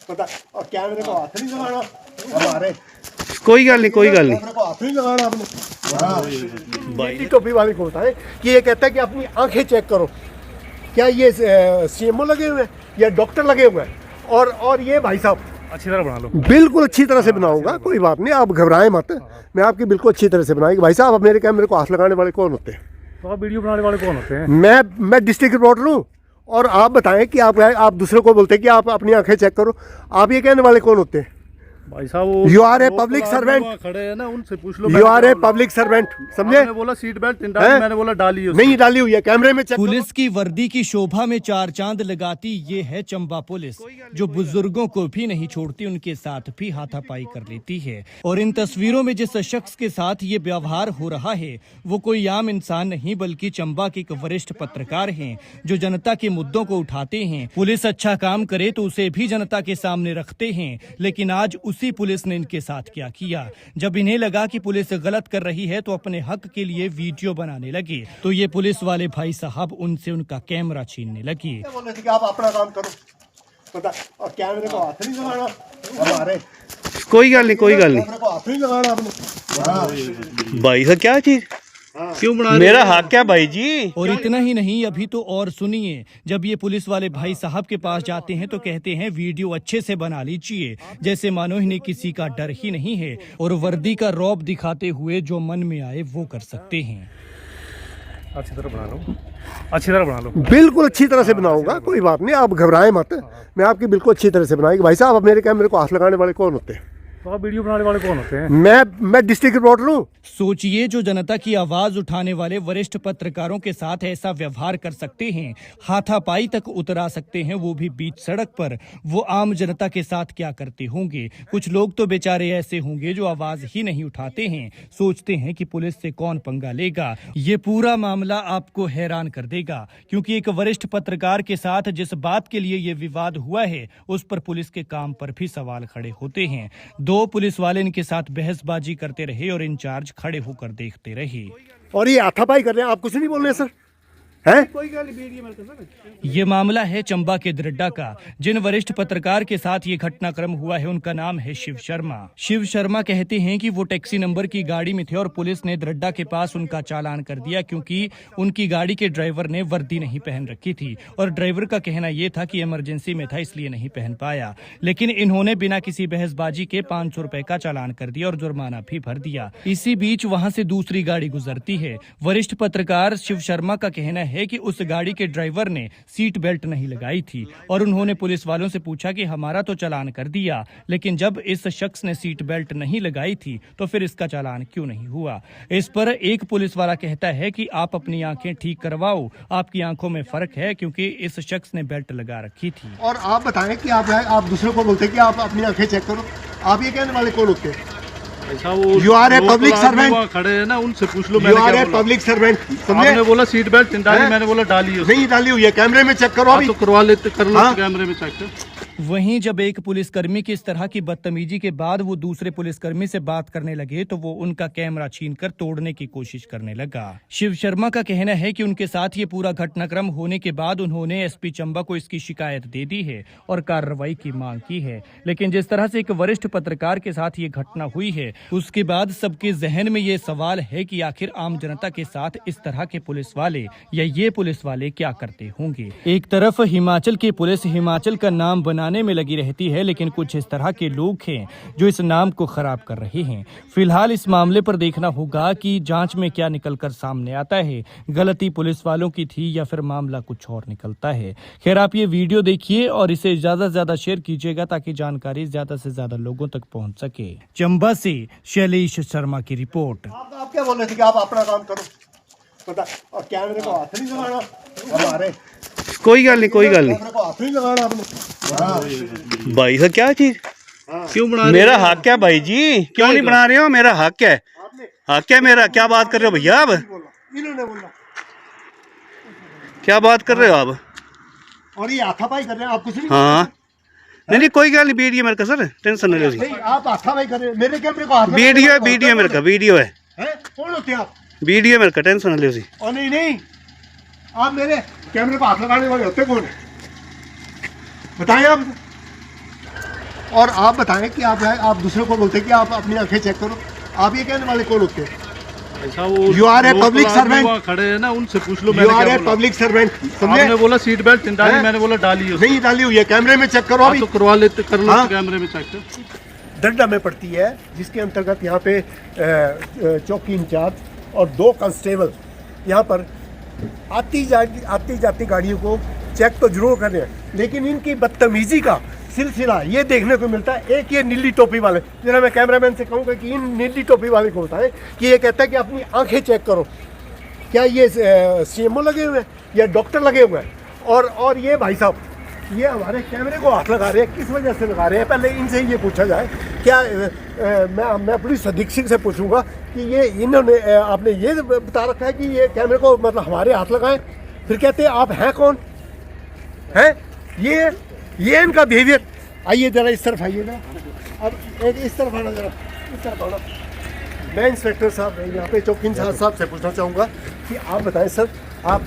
पता और कैमरे को हाथ नहीं लगाना हमारे। कोई गल नहीं, कोई गल नहीं। कैमरे को हाथ नहीं लगाना आपने। भाई टोपी वाले को बताएं कि ये कहता है कि अपनी आंखें चेक करो, क्या ये सीएमओ लगे हुए हैं या डॉक्टर लगे हुए हैं। और ये भाई साहब अच्छी तरह बना लो। बिल्कुल अच्छी तरह से बनाऊंगा, कोई बात नहीं, आप घबराएं मत, मैं आपकी बिल्कुल अच्छी तरह से बनाएंगे। भाई साहब, अब मेरे कैमरे को हाथ लगाने वाले कौन होते हैं? तो आप वीडियो बनाने वाले कौन होते हैं? मैं डिस्ट्रिक्ट रिपोर्टर हूँ। और आप बताएं कि आप दूसरे को बोलते हैं कि आप अपनी आंखें चेक करो, आप ये कहने वाले कौन होते हैं? भाई साहब, you are a public servant, खड़े हैं ना, उनसे पूछ लो। You are a public servant, समझे? मैंने बोला सीट बेल्ट डाली, मैंने बोला डाली है। नहीं डाली हुई है, कैमरे में चेक करो। पुलिस की वर्दी की शोभा में चार चांद लगाती ये है चंबा पुलिस, जो बुजुर्गों को भी नहीं छोड़ती, उनके साथ भी हाथापाई कर लेती है। और इन तस्वीरों में जिस शख्स के साथ ये व्यवहार हो रहा है वो कोई आम इंसान नहीं, बल्कि चंबा के एक वरिष्ठ पत्रकार हैं, जो जनता के मुद्दों को उठाते हैं। पुलिस अच्छा काम करे तो उसे भी जनता के सामने रखते हैं, लेकिन आज उसी पुलिस ने इनके साथ क्या किया। जब इन्हें लगा कि पुलिस गलत कर रही है तो अपने हक के लिए वीडियो बनाने लगे, तो ये पुलिस वाले भाई साहब उनसे उनका कैमरा छीनने लगे। बोल रहे थे कि आप अपना काम करो, पता और कैमरे को हाथ नहीं लगाना हमारे। कोई गल नहीं, कोई गल नहीं। कैमरे को हाथ नहीं लगाना आपने। भाई साहब क्या चीज क्यों बना रहे? मेरा हक है भाई जी। और इतना ही नहीं, अभी तो और सुनिए। जब ये पुलिस वाले भाई साहब के पास जाते हैं तो कहते हैं वीडियो अच्छे से बना लीजिए, जैसे मानो इन्हें किसी का डर ही नहीं है और वर्दी का रौब दिखाते हुए जो मन में आए वो कर सकते हैं। अच्छी तरह बना लो, अच्छी तरह बना लो। बिल्कुल अच्छी तरह से बनाऊंगा, कोई बात नहीं, आप घबराएं मत, मैं आपकी बिल्कुल अच्छी तरह से बनाएंगे। भाई साहब, अब मेरे कैमरे को हाथ लगाने वाले कौन होते हैं? तो आप वीडियो बनाने वाले कौन होते हैं? मैं डिस्ट्रिक्ट रिपोर्टर हूँ। सोचिए, जो जनता की आवाज उठाने वाले वरिष्ठ पत्रकारों के साथ ऐसा व्यवहार कर सकते हैं, हाथापाई तक उतरा सकते हैं, वो भी बीच सड़क पर, वो आम जनता के साथ क्या करते होंगे? कुछ लोग तो बेचारे ऐसे होंगे जो आवाज ही नहीं उठाते हैं, सोचते हैं कि पुलिस से कौन पंगा लेगा। ये पूरा मामला आपको हैरान कर देगा, क्योंकि एक वरिष्ठ पत्रकार के साथ जिस बात के लिए ये विवाद हुआ है उस पर पुलिस के काम पर भी सवाल खड़े होते हैं। दो पुलिस वाले इनके साथ बहसबाजी करते रहे और इंचार्ज खड़े होकर देखते रहे। और ये हाथापाई कर रहे हैं, आप कुछ नहीं बोल रहे सर? है ये मामला है चंबा के द्रड्डा का। जिन वरिष्ठ पत्रकार के साथ ये घटनाक्रम हुआ है उनका नाम है शिव शर्मा। शिव शर्मा कहते हैं कि वो टैक्सी नंबर की गाड़ी में थे और पुलिस ने द्रड्डा के पास उनका चालान कर दिया, क्योंकि उनकी गाड़ी के ड्राइवर ने वर्दी नहीं पहन रखी थी और ड्राइवर का कहना ये था कि इमरजेंसी में था इसलिए नहीं पहन पाया। लेकिन इन्होंने बिना किसी बहसबाजी के 500 रुपए का चालान कर दिया और जुर्माना भी भर दिया। इसी बीच वहां से दूसरी गाड़ी गुजरती है। वरिष्ठ पत्रकार शिव शर्मा का कहना है कि उस गाड़ी के ड्राइवर ने सीट बेल्ट नहीं लगाई थी और उन्होंने पुलिस वालों से पूछा कि हमारा तो चालान कर दिया, लेकिन जब इस शख्स ने सीट बेल्ट नहीं लगाई थी तो फिर इसका चालान क्यों नहीं हुआ? इस पर एक पुलिस वाला कहता है कि आप अपनी आंखें ठीक करवाओ, आपकी आंखों में फर्क है, क्योंकि इस शख्स ने बेल्ट लगा रखी थी। और आप बताएं कि आप दूसरे को बोलते हैं कि आप अपनी आंखें चेक करो, आप ये कहने वाले कौन होते हैं? You are a public servant, खड़े हैं ना, उनसे पूछ लो। You are a public servant, समझे? मैंने बोला सीट बेल्ट डाली, मैंने बोला डाली है। नहीं डाली हुई है, कैमरे में चेक करो। अभी तो करवा लेते, कर लो कैमरे में चेक। वहीं जब एक पुलिसकर्मी की इस तरह की बदतमीजी के बाद वो दूसरे पुलिसकर्मी से बात करने लगे तो वो उनका कैमरा छीनकर तोड़ने की कोशिश करने लगा। शिव शर्मा का कहना है कि उनके साथ ये पूरा घटनाक्रम होने के बाद उन्होंने एसपी चंबा को इसकी शिकायत दे दी है और कार्रवाई की मांग की है, लेकिन जिस तरह से एक वरिष्ठ पत्रकार के साथ ये घटना हुई है उसके बाद सबके जहन में ये सवाल है कि आखिर आम जनता के साथ इस तरह के पुलिस वाले या ये पुलिस वाले क्या करते होंगे। एक तरफ हिमाचल की पुलिस हिमाचल का नाम बनाने में लगी रहती है, लेकिन कुछ इस तरह के लोग हैं जो इस नाम को खराब कर रहे हैं। फिलहाल इस मामले पर देखना होगा कि जांच में क्या निकलकर सामने आता है, गलती पुलिस वालों की थी या फिर मामला कुछ और निकलता है। खैर, आप ये वीडियो देखिए और इसे ज्यादा से ज्यादा शेयर कीजिएगा ताकि जानकारी ज्यादा से ज्यादा लोगों तक पहुंच सके। चंबा से शैलेश शर्मा की रिपोर्ट। आप क्या बोल रहे थे कि आप अपना काम करो, पता और कैमरे को हाथ नहीं लगाना हमारे। कोई गल नहीं, कोई गल नहीं। कैमरे को हाथ नहीं लगाना आपने। भाई साहब क्या चीज क्यों बना रहे? मेरा हक है भाई जी, क्यों नहीं बना रहे हो? मेरा हक है, हक है मेरा। क्या बात कर रहे हो भैया आप? इन्होंने बोला, क्या बात कर रहे हो आप? और ये हाथापाई कर रहे हैं, आप कुछ नहीं। हाँ नहीं कोई गल नहीं, वीडियो मेरे का सर, टेंशन नहीं लो। आप हाथापाई कर रहे हैं, मेरे कैमरे को हाथ वीडियो मेरे का वीडियो है। कौन होते हैं आप? वीडियो मेरे का, टेंशन नहीं लो। और नहीं, आप मेरे कैमरे को हाथ लगाने वाले होते कौन है? बताइए आप। और आप बताएं कि आप दूसरे को बोलते हैं कि आप अपनी आंखें चेक करो। आप ये कहने वाले कौन होते हैं? ऐसा वो You are a local public आदमी servant. वहाँ खड़े हैं ना, उनसे पूछ लो। यू मैंने आर क्या ए बोला? पब्लिक सर्वेंट, आपने समझे? बोला सीट बेल्ट डाली, हैं? मैंने बोला डाली है उसको। नहीं डाली हुई है, कैमरे में चेक करो। हाँ, अभी तो करवा लेते, कर लो हाँ? कैमरे में चेक। दंडा में पड़ती है, जिसके अंतर्गत यहाँ पे चौकी इंचार्ज और 2 कांस्टेबल यहाँ पर आती जाती गाड़ियों को चेक तो जरूर कर रहे हैं, लेकिन इनकी बदतमीजी का सिलसिला ये देखने को मिलता है। एक ये नीली टोपी वाले, जरा मैं कैमरामैन से कहूँगा कि इन नीली टोपी वाले को बताएं कि ये कहता है कि अपनी आंखें चेक करो। क्या ये सीएमओ लगे हुए हैं या डॉक्टर लगे हुए हैं? और ये भाई साहब ये हमारे कैमरे को हाथ लगा रहे हैं, किस वजह से लगा रहे हैं? पहले इनसे ये पूछा जाए। क्या मैं पुलिस अधीक्षक से पूछूंगा कि ये इन्होंने आपने ये बता रखा है कि ये कैमरे को मतलब हमारे हाथ लगाएं? फिर कहते हैं आप हैं कौन? हैं ये इनका बिहेवियर। आइए जरा इस तरफ आइए जरा, अब एक इस तरफ आना, जरा इस तरफ आना। मैं इंस्पेक्टर साहब यहाँ पे चौकी इंचार्ज साहब से पूछना चाहूँगा कि आप बताएं सर, आप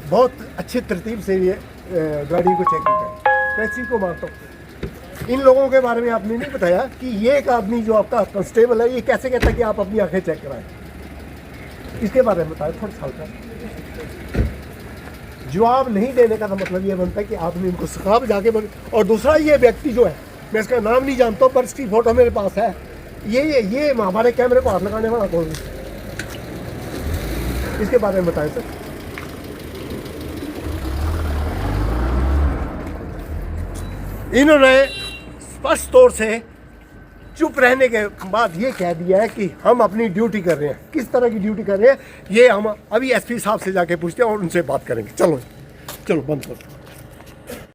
बहुत अच्छी तरतीब से ये गाड़ी को चेक करते हैं, मैं इस चीज़ को मानता हूँ। इन लोगों के बारे में आपने नहीं बताया कि ये एक आदमी जो आपका कांस्टेबल है, ये कैसे कहता है कि आप अपनी आंखें चेक कराएं? इसके बारे में बताएं थोड़ा सा। जवाब नहीं देने का तो मतलब ये बनता है कि आपने इनको सिखा जाके और दूसरा ये व्यक्ति जो है, मैं इसका नाम नहीं जानता हूँ पर इसकी फोटो मेरे पास है। ये हमारे कैमरे को हाथ लगाने वाला कौन है? इसके बारे में बताएं सर। इन्होंने स्पष्ट तौर से चुप रहने के बाद ये कह दिया है कि हम अपनी ड्यूटी कर रहे हैं। किस तरह की ड्यूटी कर रहे हैं ये हम अभी एसपी साहब से जाके पूछते हैं और उनसे बात करेंगे। चलो बंद करो।